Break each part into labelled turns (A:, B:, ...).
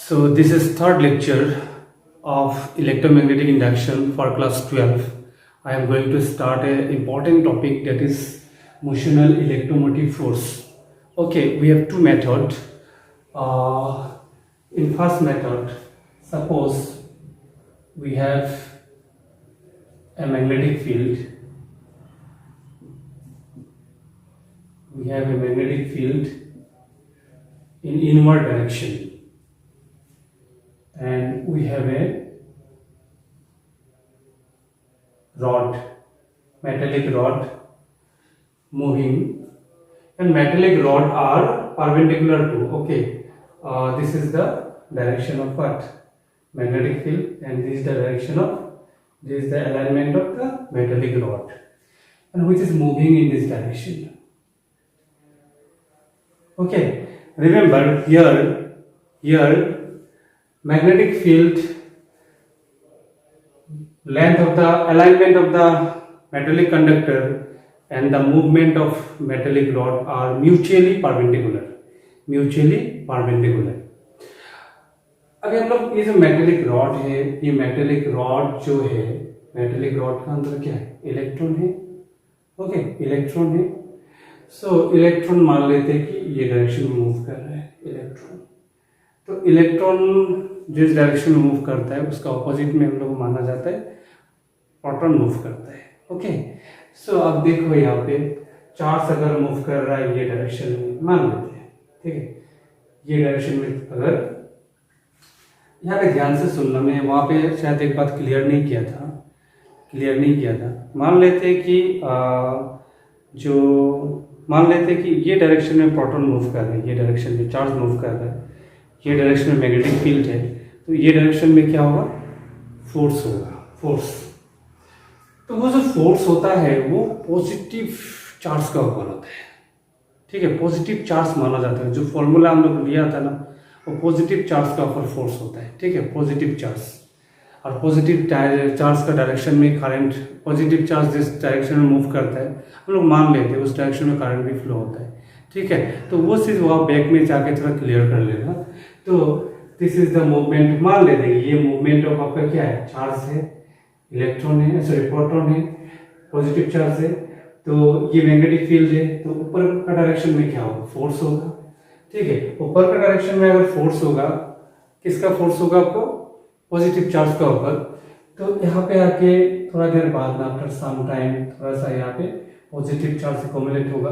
A: So this is third lecture of electromagnetic induction for class 12. I am going to start an important topic, that is motional electromotive force. Okay, we have two methods. In first method, suppose we have a magnetic field. We have a magnetic field in inward direction. And we have a rod, metallic rod moving, and metallic rod are perpendicular to, okay, this is the direction of what? Magnetic field, and this is the alignment of the metallic rod, and which is moving in this direction. Okay, remember here magnetic field, length of the alignment of the metallic conductor and the movement of metallic rod are mutually perpendicular. अगर हम लोग ये जो metallic rod है, ये metallic rod जो है, metallic rod का अंदर क्या है? इलेक्ट्रॉन है. ओके, इलेक्ट्रॉन है. सो इलेक्ट्रॉन मान लेते हैं कि ये डायरेक्शन में मूव कर रहा है इलेक्ट्रॉन. तो इलेक्ट्रॉन जिस डायरेक्शन में मूव करता है उसका ऑपोजिट में हम लोग माना जाता है प्रोटॉन मूव करता है. ओके, सो अब देखो यहाँ पे चार्ज अगर मूव कर रहा है ये डायरेक्शन में, मान लेते हैं, ठीक है, ये डायरेक्शन में. अगर यहाँ पे ध्यान से सुनना, मैं वहाँ पे शायद एक बात क्लियर नहीं किया था. मान लेते कि ये डायरेक्शन में प्रोटॉन मूव कर रहा है, ये डायरेक्शन में चार्ज मूव कर रहा है, ये डायरेक्शन में मैग्नेटिक फील्ड है, तो ये डायरेक्शन में क्या होगा? फोर्स होगा, फोर्स. तो वो जो फोर्स होता है वो पॉजिटिव चार्ज का ऊपर होता है, ठीक है, पॉजिटिव चार्ज माना जाता है. जो फॉर्मूला हम लोग लिया था ना, वो पॉजिटिव चार्ज का ऊपर फोर्स होता है, ठीक है, पॉजिटिव चार्ज. और पॉजिटिव चार्ज का डायरेक्शन में करंट, पॉजिटिव चार्ज जिस डायरेक्शन में मूव करता है हम लोग मान लेते हैं उस डायरेक्शन में करंट भी फ्लो होता है, ठीक है. तो वो चीज़ वो आप बैक में जाके थोड़ा क्लियर कर लेना. तो दिस इज द मूवमेंट, मान लेते हैं ये मूवमेंट ऑफ आपका क्या है? चार्ज है, इलेक्ट्रॉन है, सॉरी प्रोटॉन है, पॉजिटिव चार्ज है. तो ये मैग्नेटिक फील्ड है, तो ऊपर का डायरेक्शन में क्या होगा? फोर्स होगा, ठीक है. ऊपर का डायरेक्शन में अगर फोर्स होगा, किसका फोर्स होगा आपको? पॉजिटिव चार्ज का ऊपर. तो यहाँ पे आके थोड़ा देर बाद में, आफ्टर सम टाइम, थोड़ा सा यहाँ पे पॉजिटिव चार्ज एक्यूमुलेट होगा.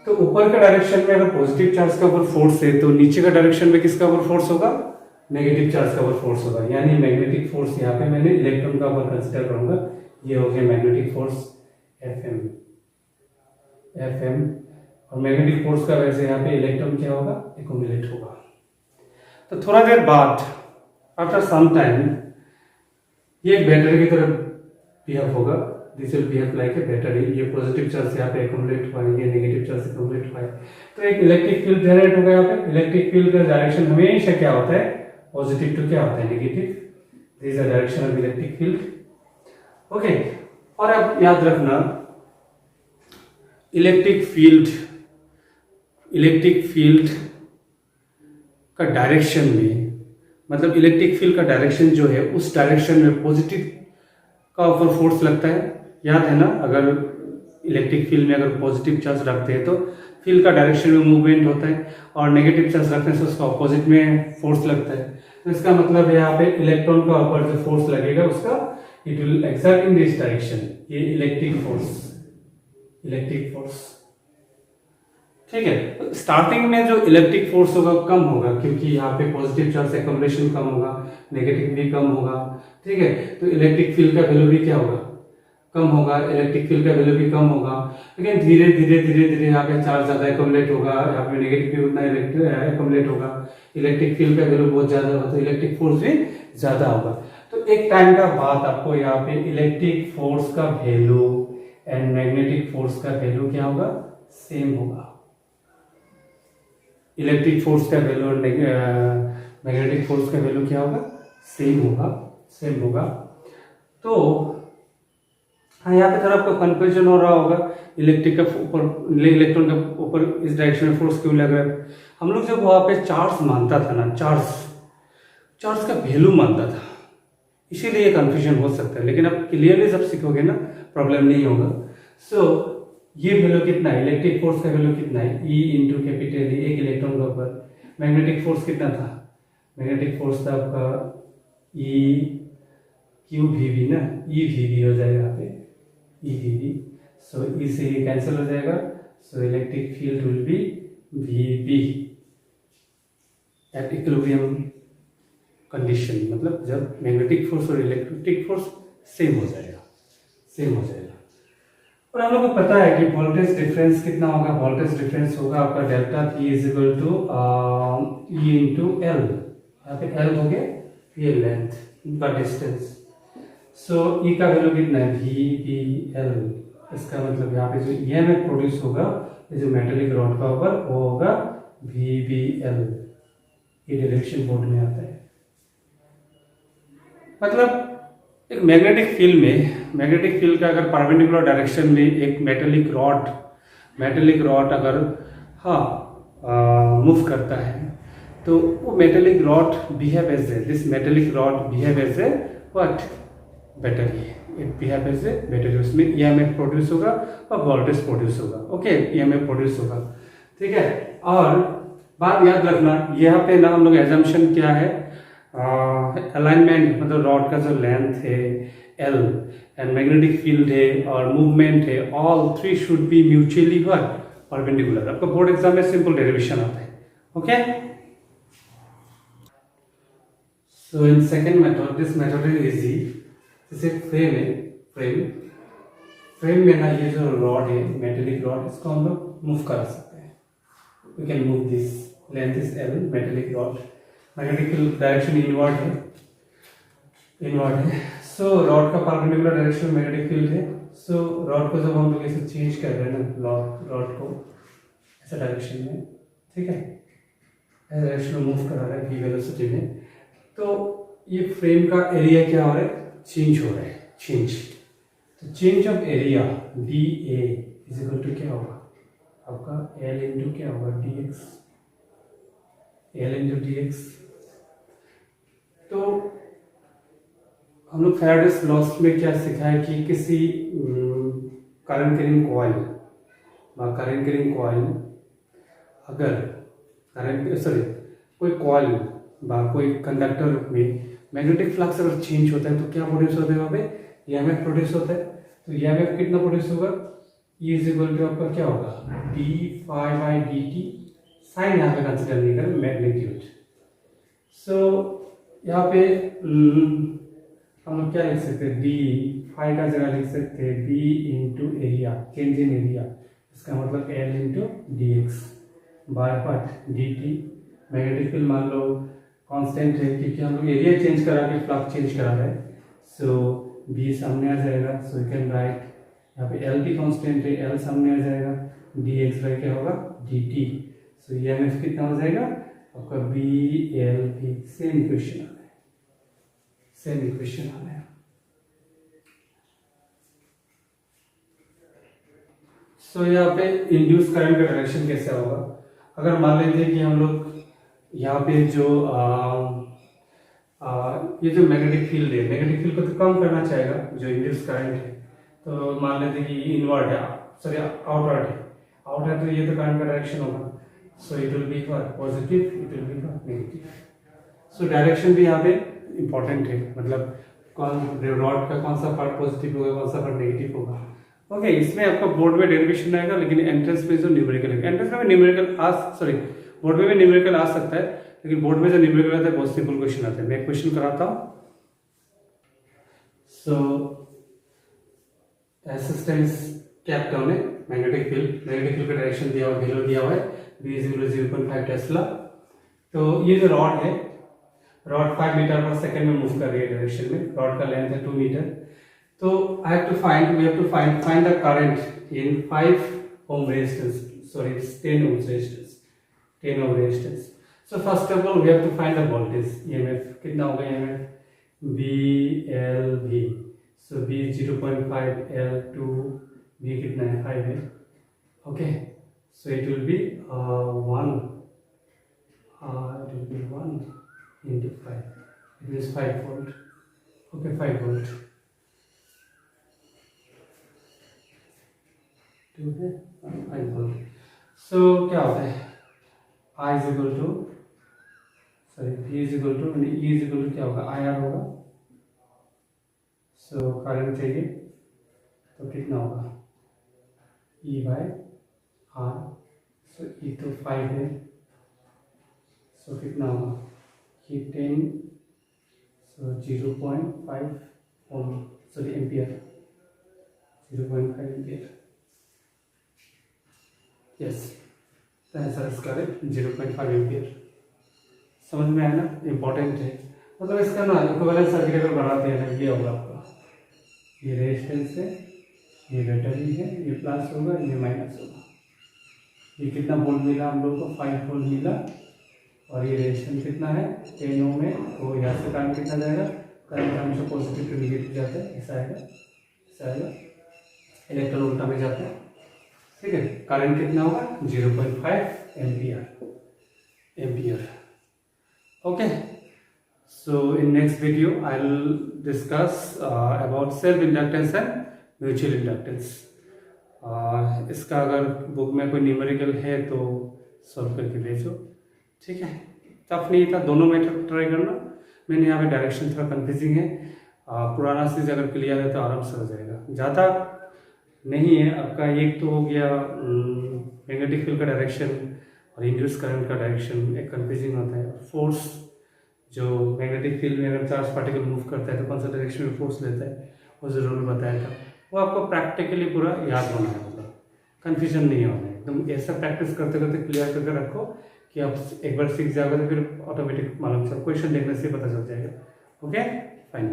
A: तो ऊपर का डायरेक्शन में अगर पॉजिटिव चार्ज का ऊपर फोर्स है, तो नीचे का डायरेक्शन में किसका ऊपर फोर्स होगा? नेगेटिव चार्ज का ऊपर फोर्स होगा. यानी मैग्नेटिक फोर्स यहाँ पे मैंने इलेक्ट्रॉन का ऊपर कंसिडर करूंगा. ये हो गया मैग्नेटिक फोर्स Fm, और मैग्नेटिक फोर्स का वैसे यहाँ पे इलेक्ट्रॉन क्या होगा? एक्यूमुलेट होगा. तो थोड़ा देर बाद, आफ्टर सम टाइम, ये एक बैटरी की तरह बिहेव होगा. This will behave like a battery. ये पॉजिटिव चार्ज यहाँ पे एक्यूमुलेट हुआ है, ये नेगेटिव चार्ज एक्यूमुलेट हुआ है. तो एक इलेक्ट्रिक फील्ड जनरेट होगा यहाँ पे. इलेक्ट्रिक फील्ड का डायरेक्शन हमेशा क्या होता है? पॉजिटिव टू क्या होता है? Negative. This is the direction of electric field. Okay, और अब याद रखना, इलेक्ट्रिक फील्ड का डायरेक्शन में, मतलब इलेक्ट्रिक फील्ड का डायरेक्शन जो है उस डायरेक्शन में पॉजिटिव का ऊपर फोर्स लगता है. याद है ना, अगर इलेक्ट्रिक फील्ड में अगर पॉजिटिव चार्ज रखते हैं तो फील्ड का डायरेक्शन में मूवमेंट होता है, और नेगेटिव चार्ज रखने से उसका ऑपोजिट में फोर्स लगता है. तो इसका मतलब यहाँ पे इलेक्ट्रॉन का ऊपर जो फोर्स लगेगा उसका it will exert in this direction. ये इलेक्ट्रिक फोर्स, ठीक है. स्टार्टिंग में जो इलेक्ट्रिक फोर्स होगा कम होगा, क्योंकि यहाँ पे पॉजिटिव चार्ज एक्यूमुलेशन कम होगा, नेगेटिव भी कम होगा, ठीक है. तो इलेक्ट्रिक फील्ड का वैल्यू भी क्या होगा? कम होगा. इलेक्ट्रिक फील्ड का वैल्यू भी कम होगा. लेकिन धीरे धीरे यहाँ पे चार्ज ज्यादा एक्यूमुलेट होगा, यहाँ पे नेगेटिव भी उतना एक्यूमुलेट होगा. इलेक्ट्रिक फील्ड का वैल्यू बहुत ज्यादा होगा, तो इलेक्ट्रिक फोर्स भी ज्यादा होगा. तो एक टाइम का बाद आपको यहाँ पे इलेक्ट्रिक फोर्स का वैल्यू एंड मैग्नेटिक फोर्स का वैल्यू क्या होगा? सेम होगा. इलेक्ट्रिक फोर्स का वैल्यू और मैग्नेटिक फोर्स का वैल्यू क्या होगा? सेम होगा. तो हाँ, यहाँ पे थोड़ा आपको कंफ्यूजन हो रहा होगा, इलेक्ट्रॉन के ऊपर इस डायरेक्शन में फोर्स क्यों लग रहा है. हम लोग जब वहाँ पे चार्ज मानता था ना, चार्ज चार्ज का वैल्यू मानता था, इसीलिए ये कन्फ्यूजन हो सकता है, लेकिन अब क्लियरली जब सीखोगे ना प्रॉब्लम नहीं होगा। सो ये वैल्यू कितना है, इलेक्ट्रिक फोर्स का वैल्यू कितना है, E इंटू कैपिटल E, एक इलेक्ट्रॉन के ऊपर। मैग्नेटिक फोर्स कितना था, मैग्नेटिक फोर्स था आपका E क्यू वी बी ना, E वी बी हो जाएगा यहाँ पे, E v b. So E से ये कैंसिल हो जाएगा, so electric field will be v b at equilibrium condition, मतलब जब मैग्नेटिक फोर्स और इलेक्ट्रिक फोर्स सेम हो जाएगा, सेम हो जाएगा। और हम लोग को पता है कि वोल्टेज डिफरेंस कितना होगा, वोल्टेज डिफरेंस होगा आपका delta p is equal to e into l. यहाँ पे एल हो गया ये लेंथ का डिस्टेंस, सो ई का वैल्यू कितना है वी बी एल। इसका मतलब यहाँ पे जो ईएमएफ प्रोड्यूस होगा ये जो मेटेलिक रॉड का ऊपर वो होगा वी बी एल। ये डायरेक्शन बोर्ड में आता है। मतलब एक मैग्नेटिक फील्ड में, मैग्नेटिक फील्ड का अगर परपेंडिकुलर डायरेक्शन में एक मेटेलिक रॉड अगर मूव करता है तो वो metallic rod behave as a, this metallic rod behave as a what, battery. It behave as a battery. उसमें ईएमएफ प्रोड्यूस होगा और वोल्टेज प्रोड्यूस होगा। ओके, ईएमएफ प्रोड्यूस होगा, ठीक है। और बात याद रखना, यहाँ पे ना हम लोग एजम्पशन क्या है, अलाइनमेंट मतलब रॉड का जो लेंथ है एल एंड मैग्नेटिक फील्ड है और मूवमेंट है, all three should be mutually perpendicular. आपका बोर्ड एग्जाम में सिंपल डेरिवेशन आता है। Okay, so in second method, this method is easy. जैसे फ्रेम है, फ्रेम में ना ये जो रॉड है मेटेलिक रॉड, इसको हम लोग मूव कर सकते हैं। We can move this, length is l, metallic rod, magnetic field direction inward है। सो रॉड का परपेंडिकुलर डायरेक्शन मैग्नेटिक फील्ड है। सो रॉड को जब हम लोग ऐसे चेंज कर रहे हैं ना, रॉड को ऐसा डायरेक्शन में, ठीक है, ऐसा डायरेक्शन में मूव करा रहा है v वेलोसिटी में, तो ये फ्रेम का एरिया क्या हो रहा है, चेंज हो रहा है, चेंज। तो change of area d a is equal to क्या होगा आपका एल इंटू क्या होगा d x, l into d x. तो हम लोग फैराडेस लॉस में क्या सीखा है कि किसी करंट कैरिंग कॉइल अगर कोई कॉइल कोई कंडक्टर में मैग्नेटिक फ्लक्स अगर चेंज होता है तो क्या प्रोड्यूस होता है, वहाँ पे ईएमएफ प्रोड्यूस होता है। तो ईएमएफ कितना प्रोड्यूस होगा, ई इज इक्वल टू आपका क्या होगा d phi by d t, sign यहाँ पे कंसिडर नहीं करें, मैग्नीट्यूड। सो यहाँ पे हम लोग क्या लिख सकते हैं, डी फाई का जगह लिख सकते हैं b into area, change in area, इसका मतलब l into d x by what d t. Magnetic field मान लो कांस्टेंट है क्योंकि हम लोग एरिया चेंज करा के फ्लक्स चेंज करा रहे हैं। सो बी सामने आ जाएगा, सो यू कैन राइट यहाँ पे एल भी कांस्टेंट है, एल सामने आ जाएगा, डी एक्स बाई क्या होगा डी टी। सो ई एम एफ कितना हो जाएगा आपका बी एल भी, सेम इक्वेशन आ रहा है, सेम इक्वेशन आ रहा है। सो यहाँ पे इंड्यूस करंट का डायरेक्शन कैसे होगा, अगर मान लेते हैं कि हम लोग यहाँ पे जो ये जो मैग्नेटिक फील्ड है, मैग्नेटिक फील्ड को तो कम करना चाहेगा जो इंड्यूस करंट है, तो मान लेते हैं कि इनवर्ड है, सॉरी आउटवर्ड है, तो ये तो करंट का डायरेक्शन होगा। So it will be positive, it will be negative. So direction भी यहाँ पे इंपॉर्टेंट है, मतलब रॉड का कौन सा पार्ट पॉजिटिव होगा, कौन सा पार्ट नेगेटिव होगा। ओके, इसमें आपका बोर्ड में डेरिवेशन आएगा, लेकिन एंट्रेंस में जो न्यूमेरिकल है, एंट्रेंस में न्यूमेरिकल बोर्ड में भी न्यूमेरिकल आ सकता है, लेकिन बोर्ड में जो न्यूमेरिकल आता है बहुत सिंपल क्वेश्चन आता है। मैं क्वेश्चन कराता हूँ। सो रेजिस्टेंस कैप डाउन है, मैग्नेटिक फील्ड का डायरेक्शन दिया हुआ, वैल्यू दिया हुआ है v is equal to 0.5 tesla. तो ये जो रॉड है, रॉड 5 मीटर पर सेकंड में मूव कर रही है डायरेक्शन में, रॉड का लेंथ है 2 मीटर। तो we have to find the current in 5 ohm resistance, sorry 10 ohm resistance. So first of all we have to find the voltage, EMF कितना होगा, EMF VLV। So V 0.5, L2, V कितना है 5 है। Okay, so it will be 1 into 5 it means 5 volt. Okay 5 volt. ठीक है 5 volt. So क्या होता है I is equal to sorry V is equal to E is equal to क्या होगा IR होगा. सो करंट चाहिए तो कितना होगा E बाय R. सो E तो 5 है. सो कितना होगा ये 10. सो 0.5 ओम सॉरी एम्पियर 0.5 एम्पियर. यस तो आंसर इसका है 0.5 एम्पियर. समझ में आया ना. इम्पोर्टेंट है मतलब इसका ना इक्विवेलेंट सर्किट अगर बनाते हैं ना ये होगा आपका ये रेजिस्टेंस है ये बैटरी है ये प्लस होगा ये माइनस होगा. ये कितना वोल्ट मिला हम लोग को 5 वोल्ट मिला और ये रेजिस्टेंस कितना है 10 ओम है. तो यहाँ से करंट कितना जाएगा करंट हमेशा पॉजिटिव टू निगेटिव जाता है. ऐसा आएगा इलेक्ट्रॉन उल्टा में जाता है. ठीक है करंट कितना होगा 0.5 ampere. Okay so in next video I will discuss about self inductance and mutual inductance. इसका अगर बुक में कोई न्यूमेरिकल है तो सॉल्व करके भेजो. ठीक है टफ नहीं था दोनों मेथड ट्राई करना. मैंने यहाँ पे डायरेक्शन थोड़ा कंफ्यूजिंग है. पुराना चीज़ अगर क्लियर है तो आराम से हो जाएगा. ज़्यादा नहीं है आपका. एक तो हो गया मैग्नेटिक फील्ड का डायरेक्शन और इंड्यूस करंट का डायरेक्शन एक कंफ्यूजिंग होता है. फोर्स जो मैग्नेटिक फील्ड में अगर चार्ज पार्टिकल मूव करता है तो कौन सा डायरेक्शन में फोर्स लेता है वो ज़रूर बताया था. वो आपको प्रैक्टिकली पूरा याद होना है मतलब कन्फ्यूजन नहीं होना है. एकदम ऐसा प्रैक्टिस करते करते क्लियर करके रखो कि आप एक बार सीख जाओगे तो फिर ऑटोमेटिक मालूम चल क्वेश्चन देखने से पता चल जाएगा. Okay fine.